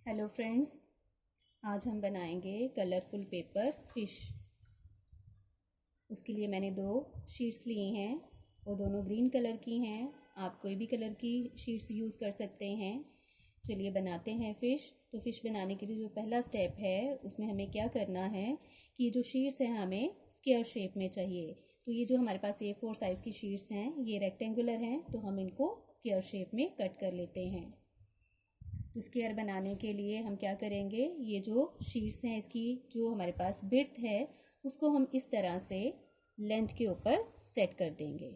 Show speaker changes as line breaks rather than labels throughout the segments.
Hello friends, आज हम बनाएंगे कलरफुल पेपर फिश। उसके लिए मैंने 2 शीट्स लिए हैं और दोनों ग्रीन कलर की हैं। आप कोई भी कलर की शीट्स यूज़ कर सकते हैं। चलिए बनाते हैं फ़िश। तो फ़िश बनाने के लिए जो पहला स्टेप है उसमें हमें क्या करना है कि जो शीट्स हैं हमें स्क्वायर शेप में चाहिए। तो ये जो हमारे पास A4 साइज़ की शीट्स हैं ये रेक्टेंगुलर हैं, तो हम इनको स्क्वायर शेप में कट कर लेते हैं। तो स्क्वायर बनाने के लिए हम क्या करेंगे, ये जो शीट्स हैं इसकी जो हमारे पास विड्थ है उसको हम इस तरह से लेंथ के ऊपर सेट कर देंगे।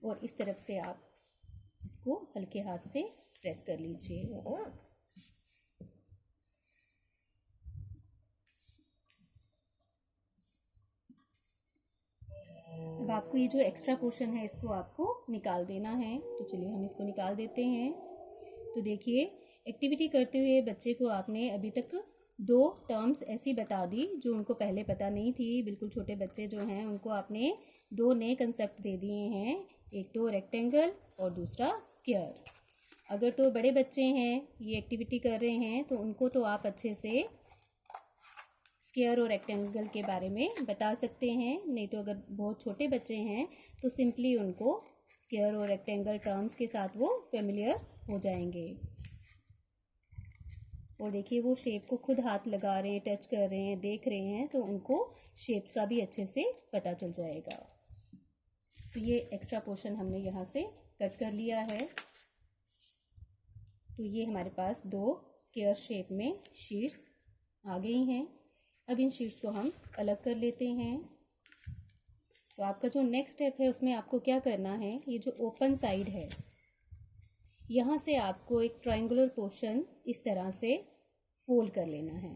और इस तरफ से आप इसको हल्के हाथ से प्रेस कर लीजिए। अब आपको ये जो एक्स्ट्रा पोर्शन है इसको आपको निकाल देना है। तो चलिए हम इसको निकाल देते हैं। तो देखिए, एक्टिविटी करते हुए बच्चे को आपने अभी तक 2 टर्म्स ऐसी बता दी जो उनको पहले पता नहीं थी। बिल्कुल छोटे बच्चे जो हैं उनको आपने 2 नए कंसेप्ट दे दिए हैं, एक तो रेक्टेंगल और दूसरा स्क्वायर। अगर तो बड़े बच्चे हैं ये एक्टिविटी कर रहे हैं तो उनको तो आप अच्छे से स्क्वायर और रेक्टेंगल के बारे में बता सकते हैं। नहीं तो अगर बहुत छोटे बच्चे हैं तो सिंपली उनको स्क्वायर और रेक्टेंगल टर्म्स के साथ वो फेमिलियर हो जाएंगे। और देखिए वो शेप को खुद हाथ लगा रहे हैं, टच कर रहे हैं, देख रहे हैं, तो उनको शेप्स का भी अच्छे से पता चल जाएगा। तो ये एक्स्ट्रा पोर्शन हमने यहाँ से कट कर लिया है। तो ये हमारे पास 2 स्क्वायर शेप में शीट्स आ गई हैं। अब इन शीट्स को हम अलग कर लेते हैं। तो आपका जो नेक्स्ट स्टेप है उसमें आपको क्या करना है, ये जो ओपन साइड है यहाँ से आपको एक ट्रायंगुलर पोर्शन इस तरह से फोल्ड कर लेना है।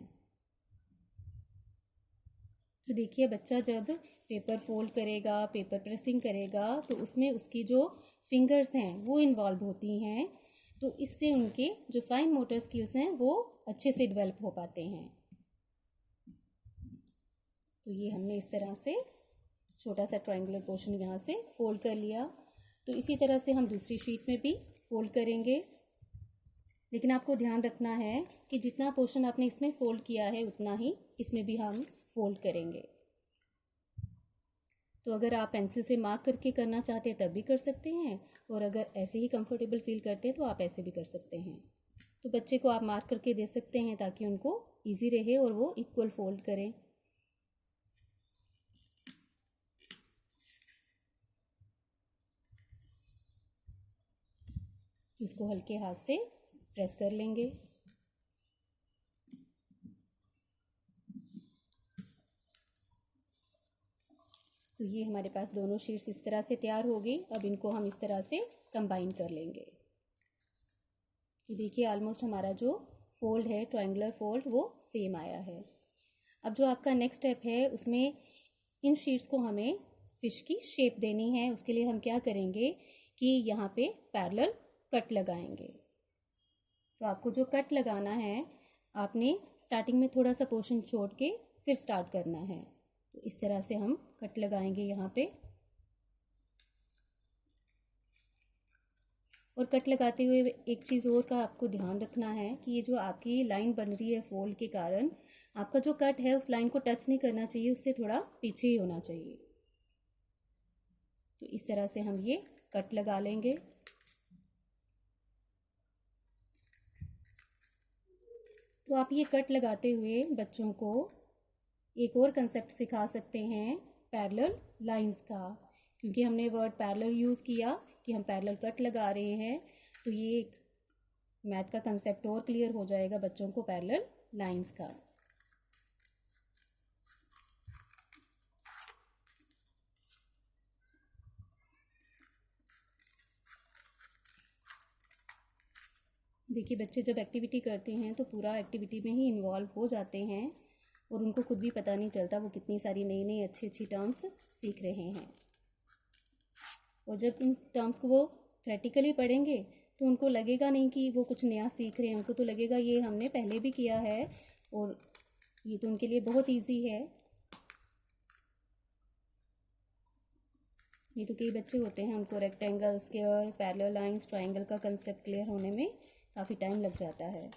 तो देखिए बच्चा जब पेपर फोल्ड करेगा, पेपर प्रेसिंग करेगा, तो उसमें उसकी जो फिंगर्स हैं वो इन्वॉल्व होती हैं। तो इससे उनके जो फाइन मोटर स्किल्स हैं वो अच्छे से डेवलप हो पाते हैं। तो ये हमने इस तरह से छोटा सा ट्रायंगुलर पोर्शन यहाँ से फोल्ड कर लिया। तो इसी तरह से हम दूसरी शीट में भी फोल्ड करेंगे। लेकिन आपको ध्यान रखना है कि जितना पोर्शन आपने इसमें फोल्ड किया है उतना ही इसमें भी हम फोल्ड करेंगे। तो अगर आप पेंसिल से मार्क करके करना चाहते हैं तब भी कर सकते हैं, और अगर ऐसे ही कंफर्टेबल फील करते हैं तो आप ऐसे भी कर सकते हैं। तो बच्चे को आप मार्क करके दे सकते हैं ताकि उनको ईजी रहे और वो इक्वल फोल्ड करें। इसको हल्के हाथ से प्रेस कर लेंगे। तो ये हमारे पास दोनों शीट्स इस तरह से तैयार हो गई। अब इनको हम इस तरह से कंबाइन कर लेंगे। ये देखिए ऑलमोस्ट हमारा जो फोल्ड है, ट्रायंगुलर फोल्ड, वो सेम आया है। अब जो आपका नेक्स्ट स्टेप है उसमें इन शीट्स को हमें फिश की शेप देनी है। उसके लिए हम क्या करेंगे कि यहाँ पे पैरेलल कट लगाएंगे। तो आपको जो कट लगाना है आपने स्टार्टिंग में थोड़ा सा पोर्शन छोड़ के फिर स्टार्ट करना है। तो इस तरह से हम कट लगाएंगे यहाँ पे। और कट लगाते हुए एक चीज़ और का आपको ध्यान रखना है कि ये जो आपकी लाइन बन रही है फोल्ड के कारण, आपका जो कट है उस लाइन को टच नहीं करना चाहिए, उससे थोड़ा पीछे ही होना चाहिए। तो इस तरह से हम ये कट लगा लेंगे। तो आप ये कट लगाते हुए बच्चों को एक और कंसेप्ट सिखा सकते हैं, पैरेलल लाइंस का। क्योंकि हमने वर्ड पैरेलल यूज़ किया कि हम पैरेलल कट लगा रहे हैं, तो ये एक मैथ का कंसेप्ट और क्लियर हो जाएगा बच्चों को पैरेलल लाइंस का। देखिए बच्चे जब एक्टिविटी करते हैं तो पूरा एक्टिविटी में ही इन्वॉल्व हो जाते हैं और उनको खुद भी पता नहीं चलता वो कितनी सारी नई नई अच्छी अच्छी टर्म्स सीख रहे हैं। और जब इन टर्म्स को वो थ्योरेटिकली पढ़ेंगे तो उनको लगेगा नहीं कि वो कुछ नया सीख रहे हैं, उनको तो लगेगा ये हमने पहले भी किया है और ये तो उनके लिए बहुत ईजी है। नहीं तो कई बच्चे होते हैं उनको rectangle, square, parallel lines, triangle का कंसेप्ट क्लियर होने में काफ़ी टाइम लग जाता है।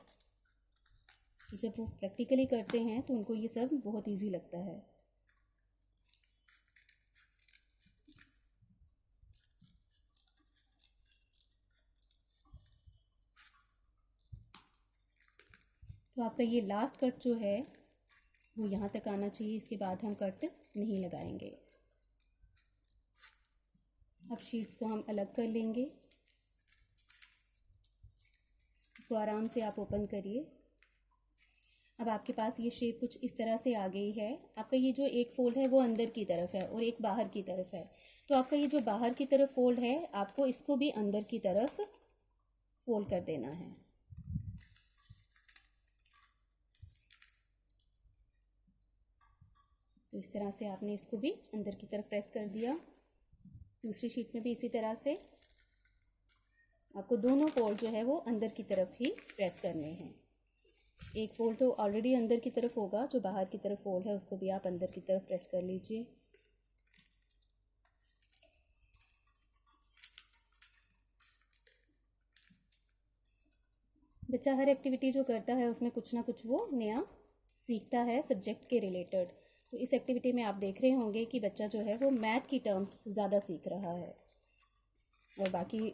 तो जब वो प्रैक्टिकली करते हैं तो उनको ये सब बहुत इजी लगता है। तो आपका ये लास्ट कट जो है वो यहाँ तक आना चाहिए, इसके बाद हम कट नहीं लगाएंगे। अब शीट्स को हम अलग कर लेंगे। इसको आराम से आप ओपन करिए। अब आपके पास ये शेप कुछ इस तरह से आ गई है। आपका ये जो एक फोल्ड है वो अंदर की तरफ है और एक बाहर की तरफ है। तो आपका ये जो बाहर की तरफ फोल्ड है आपको इसको भी अंदर की तरफ फोल्ड कर देना है। तो इस तरह से आपने इसको भी अंदर की तरफ प्रेस कर दिया। दूसरी शीट में भी इसी तरह से आपको दोनों फोल्ड जो है वो अंदर की तरफ ही प्रेस करने हैं। एक फोल्ड तो ऑलरेडी अंदर की तरफ होगा, जो बाहर की तरफ फोल्ड है उसको भी आप अंदर की तरफ प्रेस कर लीजिए। बच्चा हर एक्टिविटी जो करता है उसमें कुछ ना कुछ वो नया सीखता है सब्जेक्ट के रिलेटेड। तो इस एक्टिविटी में आप देख रहे होंगे कि बच्चा जो है वो मैथ की टर्म्स ज़्यादा सीख रहा है और बाकी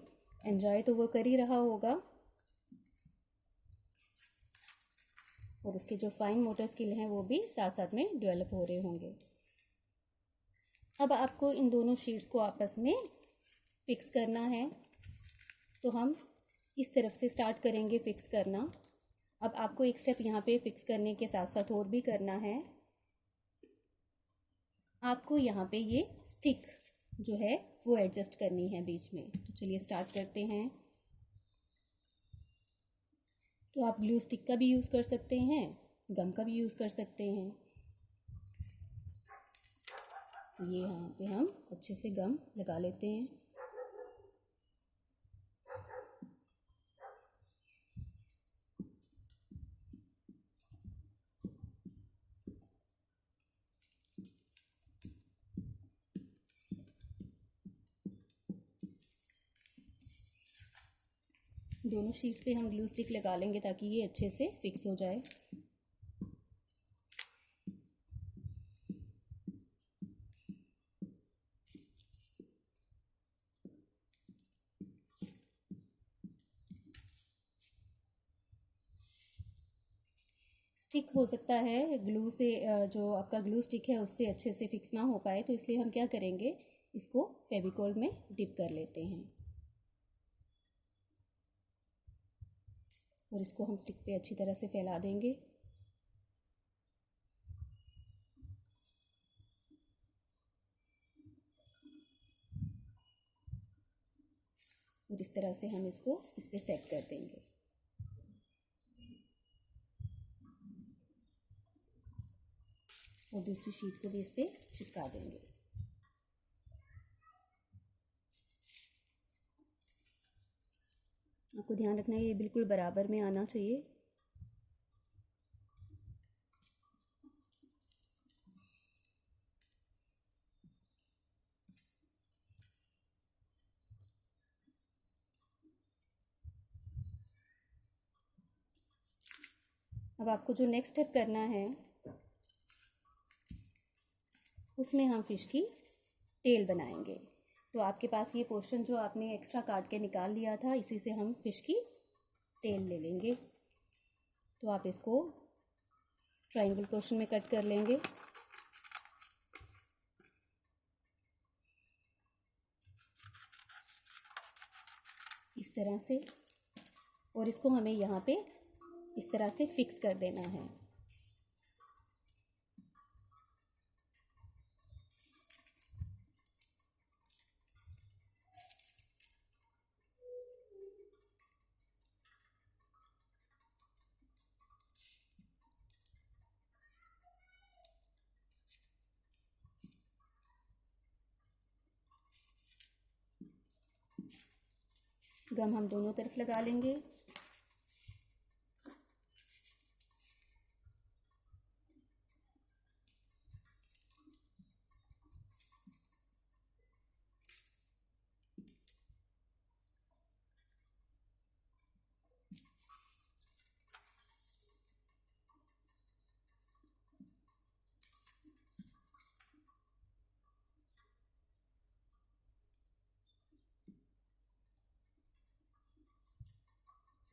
एंजॉय तो वो कर ही रहा होगा और उसके जो फाइन मोटर स्किल हैं वो भी साथ साथ में डेवलप हो रहे होंगे। अब आपको इन दोनों शीट्स को आपस में फिक्स करना है। तो हम इस तरफ से स्टार्ट करेंगे फिक्स करना। अब आपको एक स्टेप यहाँ पे फिक्स करने के साथ साथ और भी करना है। आपको यहाँ पे ये स्टिक जो है वो एडजस्ट करनी है बीच में। तो चलिए स्टार्ट करते हैं। तो आप ग्लू स्टिक का भी यूज़ कर सकते हैं, गम का भी यूज़ कर सकते हैं। ये यहाँ पे हम अच्छे से गम लगा लेते हैं। दोनों शीट पे हम ग्लू स्टिक लगा लेंगे ताकि ये अच्छे से फिक्स हो जाए। स्टिक हो सकता है ग्लू से जो आपका ग्लू स्टिक है उससे अच्छे से फिक्स ना हो पाए, तो इसलिए हम क्या करेंगे, इसको फेविकोल में डिप कर लेते हैं और इसको हम स्टिक पे अच्छी तरह से फैला देंगे। और इस तरह से हम इसको इस पे सेट कर देंगे। और दूसरी शीट को भी इस पे चिपका देंगे। आपको ध्यान रखना है ये बिल्कुल बराबर में आना चाहिए। अब आपको जो नेक्स्ट स्टेप करना है उसमें हम फिश की टेल बनाएंगे। तो आपके पास ये पोर्शन जो आपने एक्स्ट्रा काट के निकाल लिया था, इसी से हम फिश की टेल ले लेंगे। तो आप इसको ट्रायंगल पोर्शन में कट कर लेंगे। इस तरह से, और इसको हमें यहाँ पे इस तरह से फिक्स कर देना है। गम हम दोनों तरफ लगा लेंगे।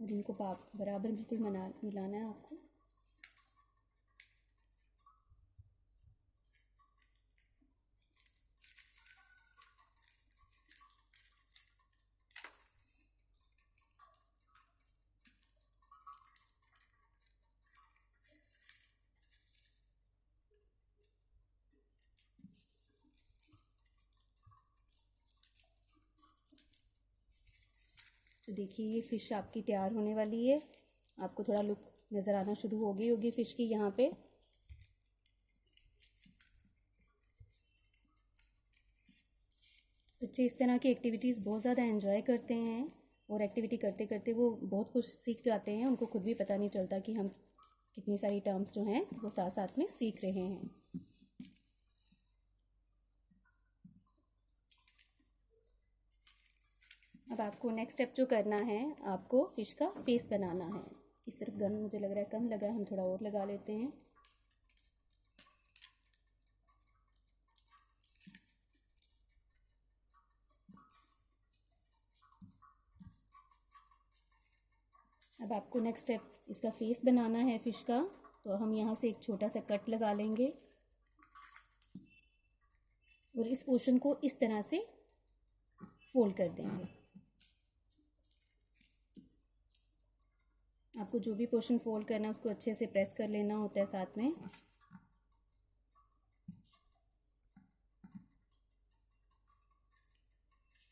और इनको बराबर बिल्कुल मिलाना है आपको। तो देखिए ये फ़िश आपकी तैयार होने वाली है। आपको थोड़ा लुक नज़र आना शुरू हो गई होगी फ़िश की यहाँ पे। बच्चे इस तरह की एक्टिविटीज़ बहुत ज़्यादा एंजॉय करते हैं और एक्टिविटी करते करते वो बहुत कुछ सीख जाते हैं। उनको खुद भी पता नहीं चलता कि हम कितनी सारी टर्म्स जो हैं वो साथ साथ में सीख रहे हैं। अब आपको नेक्स्ट स्टेप जो करना है, आपको फ़िश का फेस बनाना है। इस तरफ गन मुझे लग रहा है कम लगा है, हम थोड़ा और लगा लेते हैं। अब आपको नेक्स्ट स्टेप इसका फेस बनाना है फ़िश का। तो हम यहाँ से एक छोटा सा कट लगा लेंगे और इस पोर्शन को इस तरह से फोल्ड कर देंगे। आपको जो भी पोर्शन फोल्ड करना है उसको अच्छे से प्रेस कर लेना होता है साथ में।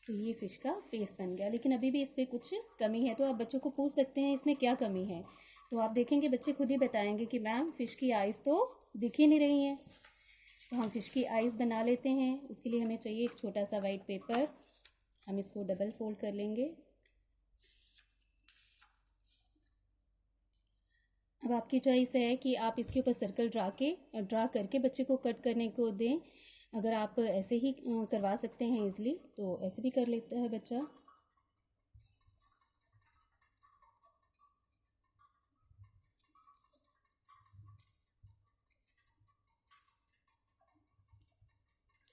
तो ये फ़िश का फेस बन गया, लेकिन अभी भी इस पर कुछ कमी है। तो आप बच्चों को पूछ सकते हैं इसमें क्या कमी है। तो आप देखेंगे बच्चे खुद ही बताएंगे कि मैम फ़िश की आइज़ तो दिख ही नहीं रही हैं। तो हम फ़िश की आइज़ बना लेते हैं। उसके लिए हमें चाहिए एक छोटा सा वाइट पेपर। हम इसको डबल फोल्ड कर लेंगे। अब आपकी चॉइस है कि आप इसके ऊपर सर्कल ड्रा करके बच्चे को कट करने को दें। अगर आप ऐसे ही करवा सकते हैं इजली, तो ऐसे भी कर लेता है बच्चा।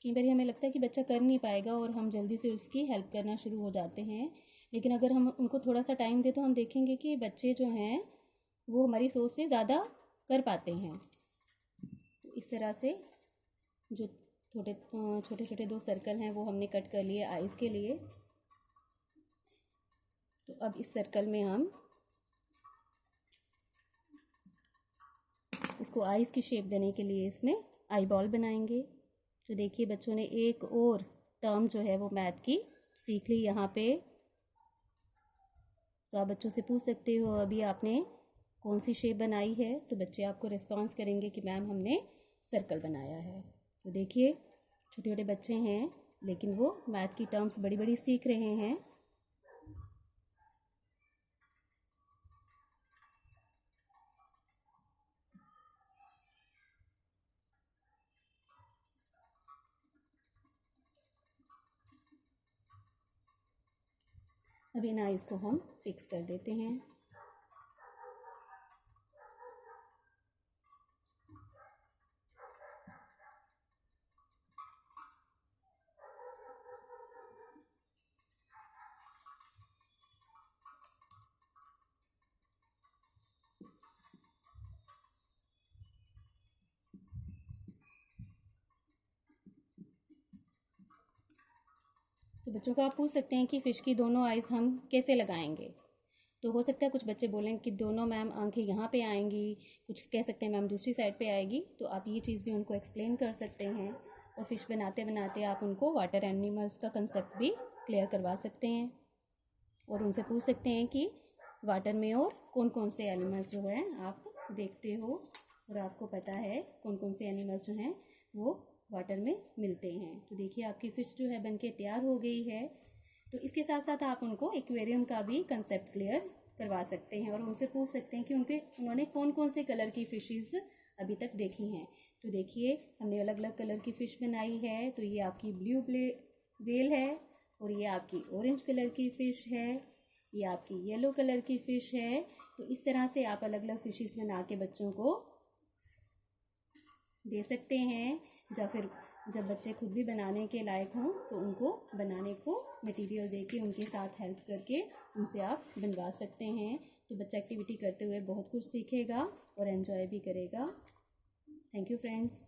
कई बार हमें लगता है कि बच्चा कर नहीं पाएगा और हम जल्दी से उसकी हेल्प करना शुरू हो जाते हैं, लेकिन अगर हम उनको थोड़ा सा टाइम दें तो हम देखेंगे कि बच्चे जो हैं वो हमारी सोच से ज़्यादा कर पाते हैं। इस तरह से जो छोटे छोटे 2 सर्कल हैं वो हमने कट कर लिए आइज़ के लिए। तो अब इस सर्कल में हम इसको आइज़ की शेप देने के लिए इसमें आई बॉल बनाएंगे। तो देखिए बच्चों ने एक और टर्म जो है वो मैथ की सीख ली यहाँ पे। तो आप बच्चों से पूछ सकते हो अभी आपने कौन सी शेप बनाई है। तो बच्चे आपको रिस्पॉन्स करेंगे कि मैम हमने सर्कल बनाया है। तो देखिए छोटे छोटे बच्चे हैं लेकिन वो मैथ की टर्म्स बड़ी बड़ी सीख रहे हैं। अब इन आइज़ को हम फिक्स कर देते हैं। तो बच्चों को आप पूछ सकते हैं कि फ़िश की दोनों आइज़ हम कैसे लगाएंगे। तो हो सकता है कुछ बच्चे बोलें कि दोनों मैम आंखें यहाँ पे आएंगी, कुछ कह सकते हैं मैम दूसरी साइड पे आएगी। तो आप ये चीज़ भी उनको एक्सप्लेन कर सकते हैं और फ़िश बनाते बनाते आप उनको वाटर एनिमल्स का कंसेप्ट भी क्लियर करवा सकते हैं और उनसे पूछ सकते हैं कि वाटर में और कौन कौन से एनिमल्स जो हैं आप देखते हो और आपको पता है कौन कौन से एनिमल्स जो हैं वो वाटर में मिलते हैं। तो देखिए आपकी फ़िश जो है बनके तैयार हो गई है। तो इसके साथ साथ आप उनको एक्वेरियम का भी कंसेप्ट क्लियर करवा सकते हैं और उनसे पूछ सकते हैं कि उन्होंने कौन कौन से कलर की फ़िशेज़ अभी तक देखी हैं। तो देखिए हमने अलग अलग कलर की फ़िश बनाई है। तो ये आपकी ब्लू वेल है और ये आपकी ऑरेंज कलर की फ़िश है, ये आपकी येलो कलर की फ़िश है। तो इस तरह से आप अलग अलग फ़िशेज़ बना के बच्चों को दे सकते हैं। या फिर जब बच्चे खुद भी बनाने के लायक हों तो उनको बनाने को मटेरियल दे के उनके साथ हेल्प करके उनसे आप बनवा सकते हैं। तो बच्चा एक्टिविटी करते हुए बहुत कुछ सीखेगा और एंजॉय भी करेगा। Thank you friends.